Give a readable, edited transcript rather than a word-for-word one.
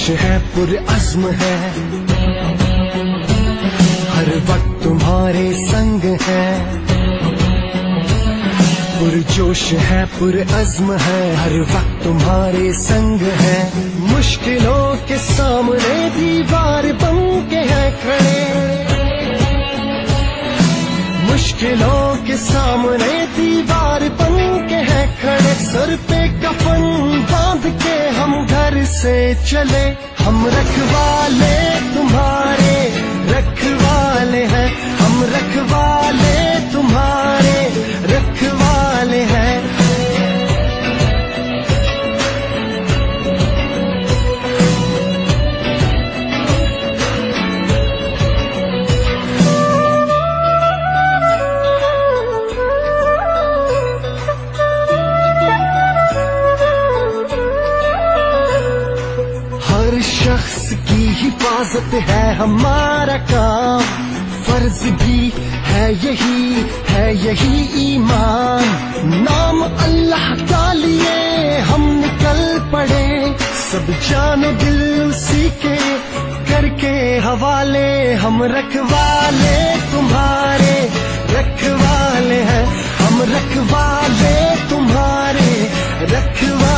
है पुरअज़्म है, हर वक्त तुम्हारे संग है। पुरजोश है पुरअज़्म है, हर वक्त तुम्हारे संग है। मुश्किलों के सामने दीवार बन के है खड़े, मुश्किलों के सामने दीवार बन के है खड़े। सर पे कफन बांध के हम घर से चले, हम रखवाले तुम्हारे रखवाले हैं, हम रखवाले तुम्हारे रखवाले हैं। हर शख्स की हिफाजत है हमारा काम, फर्ज भी है यही ईमान। नाम अल्लाह का लिए हम निकल पड़े, सब जानो दिल उसी के करके हवाले। हम रखवाले तुम्हारे रखवाले हैं, हम रखवाले तुम्हारे रखवाले।